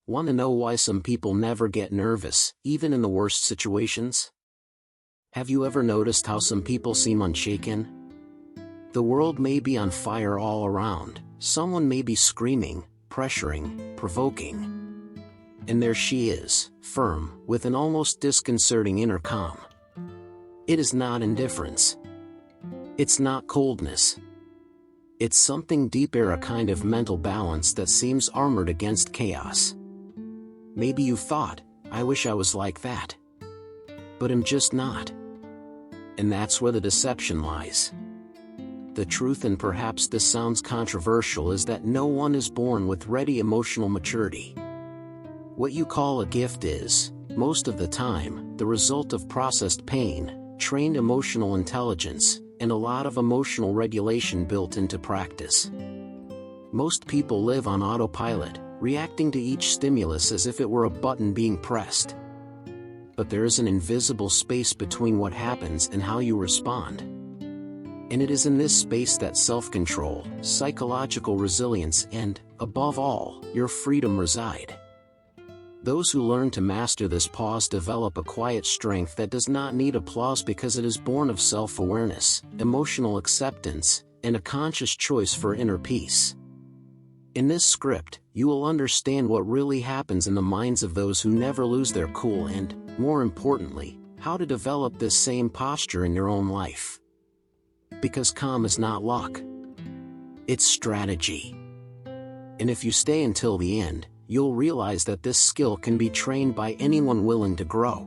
Want to know why some people never get nervous, even in the worst situations? Have you ever noticed how some people seem unshaken? The world may be on fire all around, someone may be screaming, pressuring, provoking. And there she is, firm, with an almost disconcerting inner calm. It is not indifference. It's not coldness. It's something deeper, a kind of mental balance that seems armored against chaos. Maybe you thought, I wish I was like that. But I'm just not. And that's where the deception lies. The truth, and perhaps this sounds controversial, is that no one is born with ready emotional maturity. What you call a gift is, most of the time, the result of processed pain, trained emotional intelligence, and a lot of emotional regulation built into practice. Most people live on autopilot, reacting to each stimulus as if it were a button being pressed. But there is an invisible space between what happens and how you respond. And it is in this space that self-control, psychological resilience, and, above all, your freedom reside. Those who learn to master this pause develop a quiet strength that does not need applause because it is born of self-awareness, emotional acceptance, and a conscious choice for inner peace. In this script, you will understand what really happens in the minds of those who never lose their cool and, more importantly, how to develop this same posture in your own life. Because calm is not luck. It's strategy. And if you stay until the end, you'll realize that this skill can be trained by anyone willing to grow.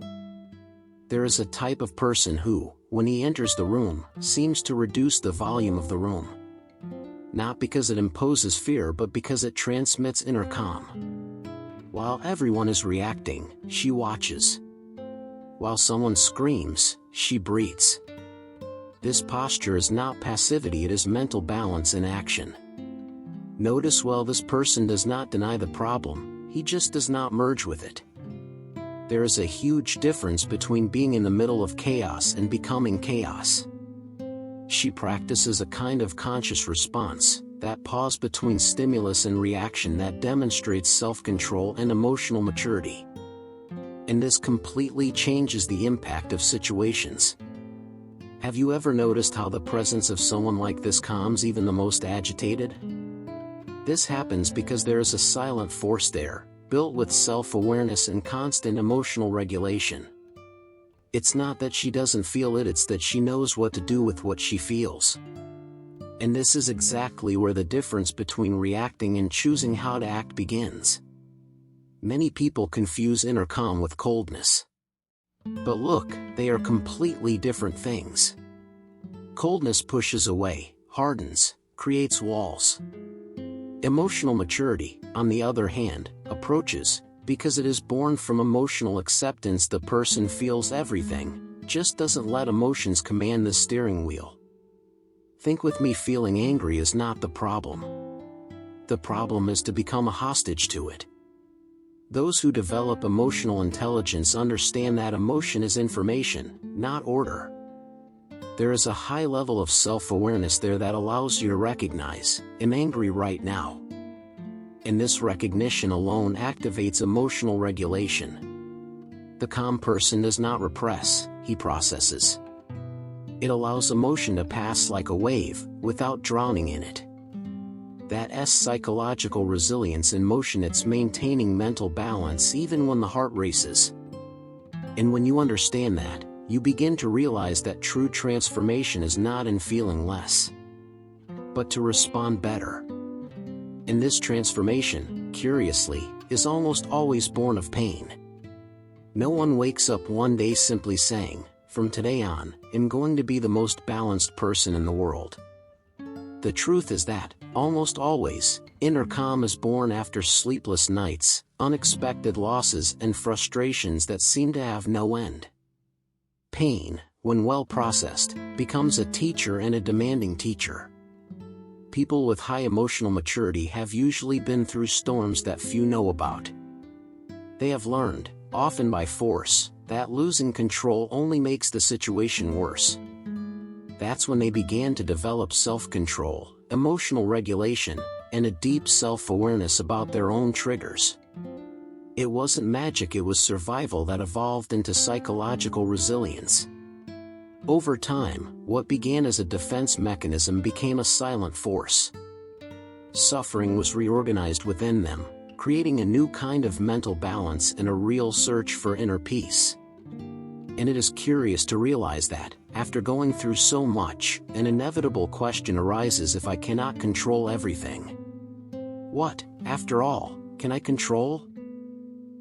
There is a type of person who, when he enters the room, seems to reduce the volume of the room. Not because it imposes fear, but because it transmits inner calm. While everyone is reacting, she watches. While someone screams, she breathes. This posture is not passivity, it is mental balance in action. Notice, well, this person does not deny the problem, he just does not merge with it. There is a huge difference between being in the middle of chaos and becoming chaos. She practices a kind of conscious response, that pause between stimulus and reaction that demonstrates self-control and emotional maturity. And this completely changes the impact of situations. Have you ever noticed how the presence of someone like this calms even the most agitated? This happens because there is a silent force there, built with self-awareness and constant emotional regulation. It's not that she doesn't feel it, it's that she knows what to do with what she feels. And this is exactly where the difference between reacting and choosing how to act begins. Many people confuse inner calm with coldness. But look, they are completely different things. Coldness pushes away, hardens, creates walls. Emotional maturity, on the other hand, approaches, because it is born from emotional acceptance. The person feels everything, just doesn't let emotions command the steering wheel. Think with me, feeling angry is not the problem. The problem is to become a hostage to it. Those who develop emotional intelligence understand that emotion is information, not order. There is a high level of self-awareness there that allows you to recognize, I'm angry right now. And this recognition alone activates emotional regulation. The calm person does not repress, he processes. It allows emotion to pass like a wave, without drowning in it. That's psychological resilience in motion. It's maintaining mental balance even when the heart races. And when you understand that, you begin to realize that true transformation is not in feeling less, but to respond better. And this transformation, curiously, is almost always born of pain. No one wakes up one day simply saying, from today on, I'm going to be the most balanced person in the world. The truth is that, almost always, inner calm is born after sleepless nights, unexpected losses, and frustrations that seem to have no end. Pain, when well processed, becomes a teacher, and a demanding teacher. People with high emotional maturity have usually been through storms that few know about. They have learned, often by force, that losing control only makes the situation worse. That's when they began to develop self-control, emotional regulation, and a deep self-awareness about their own triggers. It wasn't magic, it was survival that evolved into psychological resilience. Over time, what began as a defense mechanism became a silent force. Suffering was reorganized within them, creating a new kind of mental balance and a real search for inner peace. And it is curious to realize that, after going through so much, an inevitable question arises: if I cannot control everything, what, after all, can I control?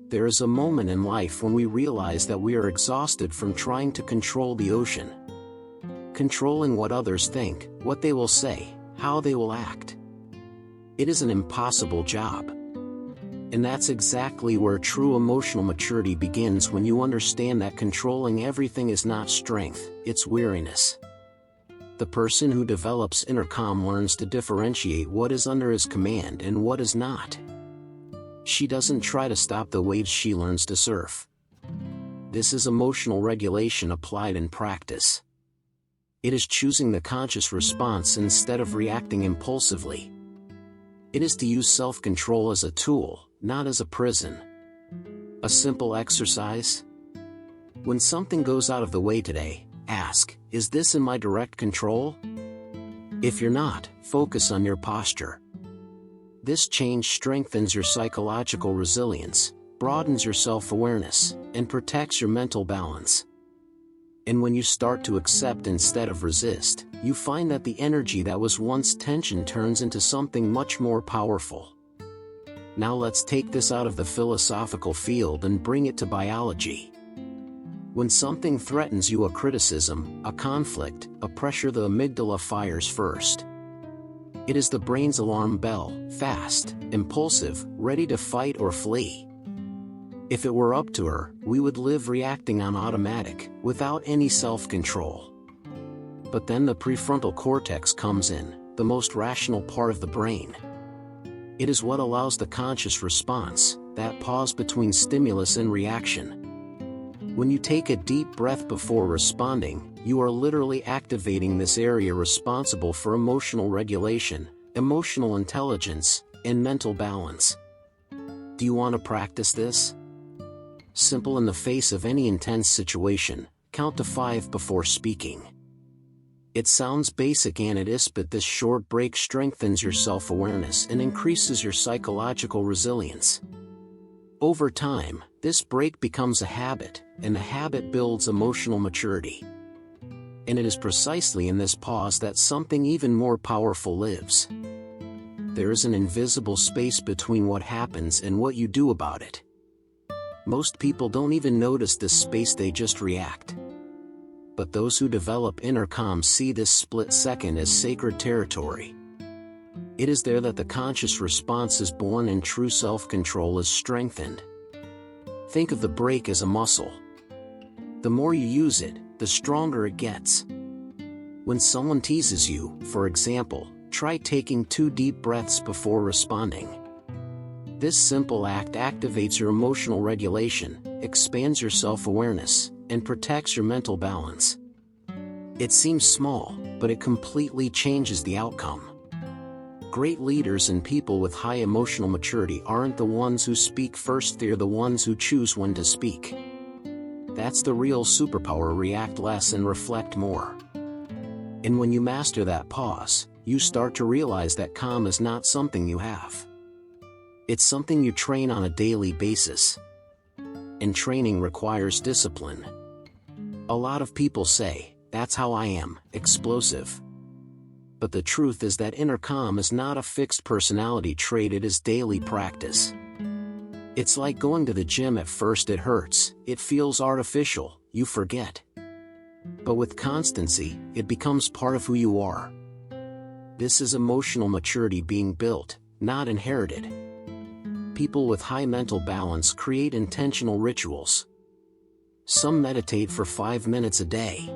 There is a moment in life when we realize that we are exhausted from trying to control the ocean. Controlling what others think, what they will say, how they will act. It is an impossible job. And that's exactly where true emotional maturity begins, when you understand that controlling everything is not strength, it's weariness. The person who develops inner calm learns to differentiate what is under his command and what is not. She doesn't try to stop the waves, she learns to surf. This is emotional regulation applied in practice. It is choosing the conscious response instead of reacting impulsively. It is to use self-control as a tool, not as a prison. A simple exercise? When something goes out of the way today, ask, is this in my direct control? If you're not, focus on your posture. This change strengthens your psychological resilience, broadens your self-awareness, and protects your mental balance. And when you start to accept instead of resist, you find that the energy that was once tension turns into something much more powerful. Now let's take this out of the philosophical field and bring it to biology. When something threatens you, a criticism, a conflict, a pressure, the amygdala fires first. It is the brain's alarm bell, fast, impulsive, ready to fight or flee. If it were up to her, we would live reacting on automatic, without any self-control. But then the prefrontal cortex comes in, the most rational part of the brain. It is what allows the conscious response, that pause between stimulus and reaction. When you take a deep breath before responding, you are literally activating this area responsible for emotional regulation, emotional intelligence, and mental balance. Do you want to practice this? Simple: in the face of any intense situation, count to 5 before speaking. It sounds basic and it is, but this short break strengthens your self-awareness and increases your psychological resilience. Over time, this break becomes a habit, and the habit builds emotional maturity. And it is precisely in this pause that something even more powerful lives. There is an invisible space between what happens and what you do about it. Most people don't even notice this space, they just react. But those who develop inner calm see this split second as sacred territory. It is there that the conscious response is born and true self-control is strengthened. Think of the break as a muscle. The more you use it, the stronger it gets. When someone teases you, for example, try taking 2 deep breaths before responding. This simple act activates your emotional regulation, expands your self-awareness, and protects your mental balance. It seems small, but it completely changes the outcome. Great leaders and people with high emotional maturity aren't the ones who speak first, they're the ones who choose when to speak. That's the real superpower: react less and reflect more. And when you master that pause, you start to realize that calm is not something you have. It's something you train on a daily basis. And training requires discipline. A lot of people say, "That's how I am, explosive." But the truth is that inner calm is not a fixed personality trait, it is daily practice. It's like going to the gym: at first it hurts, it feels artificial, you forget. But with constancy, it becomes part of who you are. This is emotional maturity being built, not inherited. People with high mental balance create intentional rituals. Some meditate for 5 minutes a day.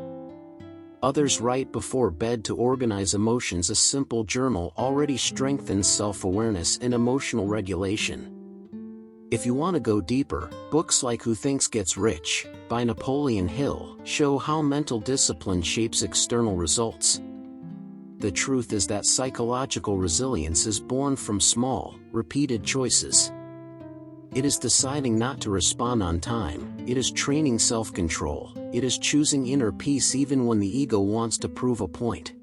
Others write before bed to organize emotions. A simple journal already strengthens self-awareness and emotional regulation. If you want to go deeper, books like Who Thinks Gets Rich, by Napoleon Hill, show how mental discipline shapes external results. The truth is that psychological resilience is born from small, repeated choices. It is deciding not to respond on time, it is training self-control, it is choosing inner peace even when the ego wants to prove a point.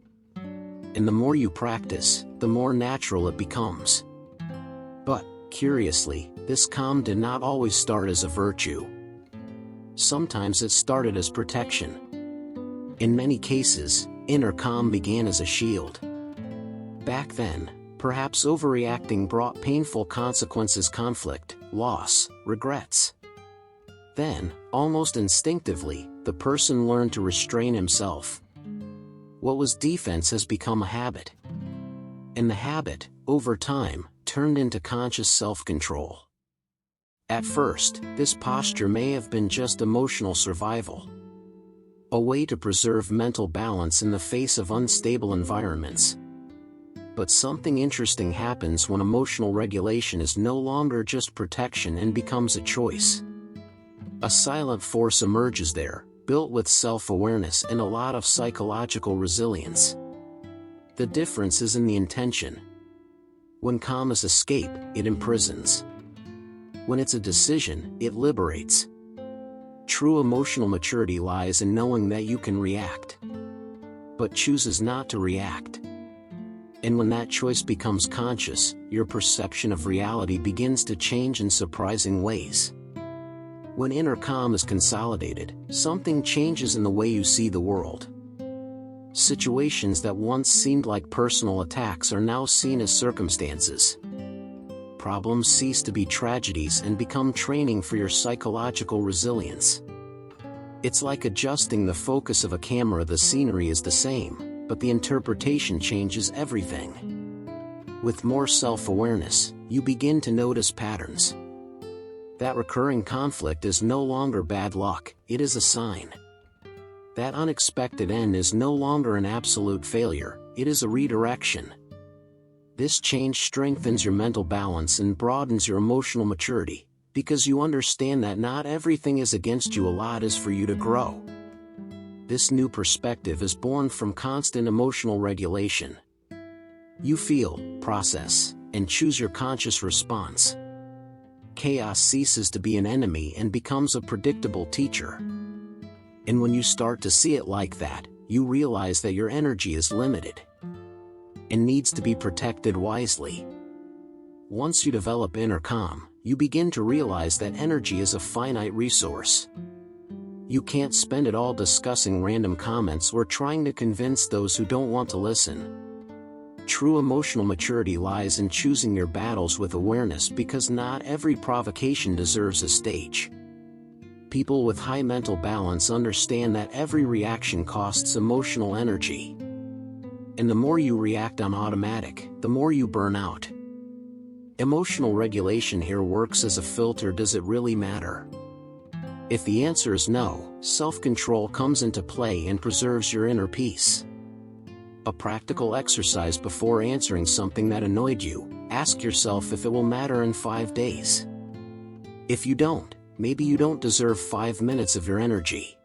And the more you practice, the more natural it becomes. But, curiously, this calm did not always start as a virtue. Sometimes it started as protection. In many cases, inner calm began as a shield. Back then, perhaps overreacting brought painful consequences: conflict, loss, regrets. Then, almost instinctively, the person learned to restrain himself. What was defense has become a habit. And the habit, over time, turned into conscious self-control. At first, this posture may have been just emotional survival. A way to preserve mental balance in the face of unstable environments. But something interesting happens when emotional regulation is no longer just protection and becomes a choice. A silent force emerges there, built with self-awareness and a lot of psychological resilience. The difference is in the intention. When calm is escape, it imprisons. When it's a decision, it liberates. True emotional maturity lies in knowing that you can react, but chooses not to react. And when that choice becomes conscious, your perception of reality begins to change in surprising ways. When inner calm is consolidated, something changes in the way you see the world. Situations that once seemed like personal attacks are now seen as circumstances. Problems cease to be tragedies and become training for your psychological resilience. It's like adjusting the focus of a camera. The scenery is the same, but the interpretation changes everything. With more self-awareness, you begin to notice patterns. That recurring conflict is no longer bad luck, it is a sign. That unexpected end is no longer an absolute failure, it is a redirection. This change strengthens your mental balance and broadens your emotional maturity, because you understand that not everything is against you, a lot is for you to grow. This new perspective is born from constant emotional regulation. You feel, process, and choose your conscious response. Chaos ceases to be an enemy and becomes a predictable teacher. And when you start to see it like that, you realize that your energy is limited and needs to be protected wisely. Once you develop inner calm, you begin to realize that energy is a finite resource. You can't spend it all discussing random comments or trying to convince those who don't want to listen. True emotional maturity lies in choosing your battles with awareness, because not every provocation deserves a stage. People with high mental balance understand that every reaction costs emotional energy. And the more you react on automatic, the more you burn out. Emotional regulation here works as a filter. Does it really matter? If the answer is no, self-control comes into play and preserves your inner peace. A practical exercise: before answering something that annoyed you, ask yourself if it will matter in 5 days. If you don't, maybe you don't deserve 5 minutes of your energy.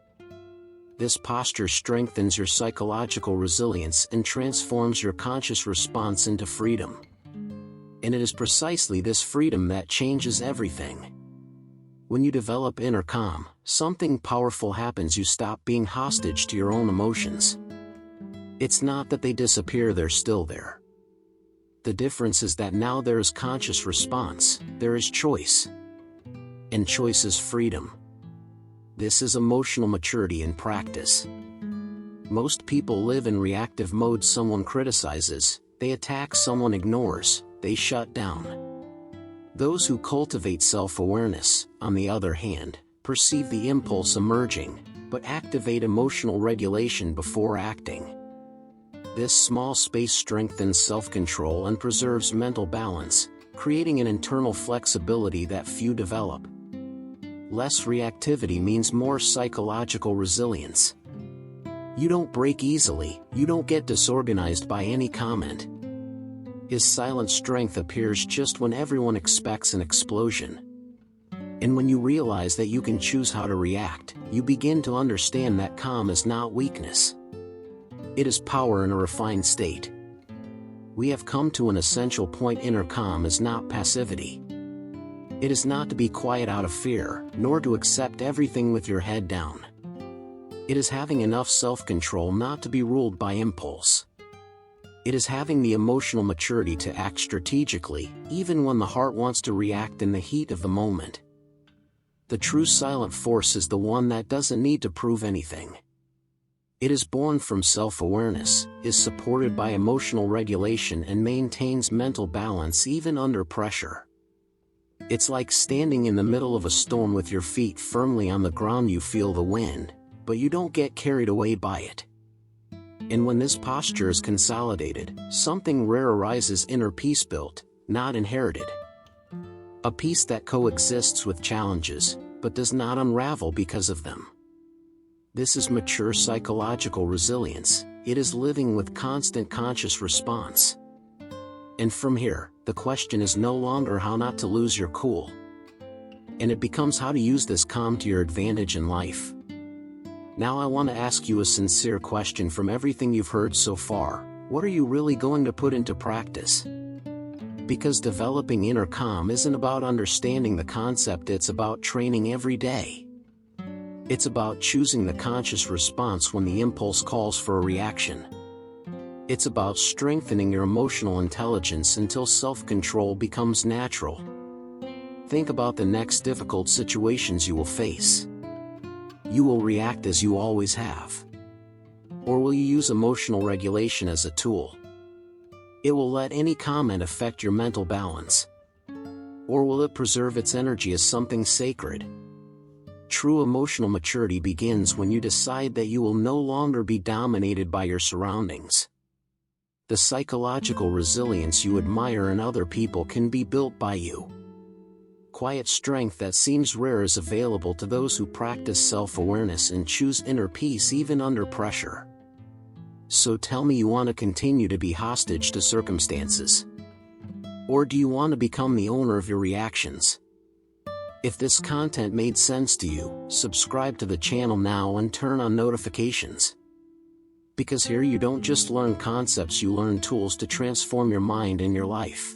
This posture strengthens your psychological resilience and transforms your conscious response into freedom. And it is precisely this freedom that changes everything. When you develop inner calm, something powerful happens. You stop being hostage to your own emotions. It's not that they disappear, they're still there. The difference is that now there is conscious response, there is choice. And choice is freedom. This is emotional maturity in practice. Most people live in reactive mode. Someone criticizes, they attack, someone ignores, they shut down. Those who cultivate self-awareness, on the other hand, perceive the impulse emerging, but activate emotional regulation before acting. This small space strengthens self-control and preserves mental balance, creating an internal flexibility that few develop. Less reactivity means more psychological resilience. You don't break easily, you don't get disorganized by any comment. His silent strength appears just when everyone expects an explosion. And when you realize that you can choose how to react, you begin to understand that calm is not weakness. It is power in a refined state. We have come to an essential point: inner calm is not passivity. It is not to be quiet out of fear, nor to accept everything with your head down. It is having enough self-control not to be ruled by impulse. It is having the emotional maturity to act strategically, even when the heart wants to react in the heat of the moment. The true silent force is the one that doesn't need to prove anything. It is born from self-awareness, is supported by emotional regulation and maintains mental balance even under pressure. It's like standing in the middle of a storm with your feet firmly on the ground. You feel the wind, but you don't get carried away by it. And when this posture is consolidated, something rare arises: inner peace built, not inherited. A peace that coexists with challenges, but does not unravel because of them. This is mature psychological resilience. It is living with constant conscious response. And from here, the question is no longer how not to lose your cool. And it becomes how to use this calm to your advantage in life. Now I want to ask you a sincere question. From everything you've heard so far, what are you really going to put into practice? Because developing inner calm isn't about understanding the concept, it's about training every day. It's about choosing the conscious response when the impulse calls for a reaction. It's about strengthening your emotional intelligence until self-control becomes natural. Think about the next difficult situations you will face. You will react as you always have? Or will you use emotional regulation as a tool? It will let any comment affect your mental balance? Or will it preserve its energy as something sacred? True emotional maturity begins when you decide that you will no longer be dominated by your surroundings. The psychological resilience you admire in other people can be built by you. Quiet strength that seems rare is available to those who practice self-awareness and choose inner peace even under pressure. So tell me, you want to continue to be hostage to circumstances? Or do you want to become the owner of your reactions? If this content made sense to you, subscribe to the channel now and turn on notifications. Because here you don't just learn concepts, you learn tools to transform your mind and your life.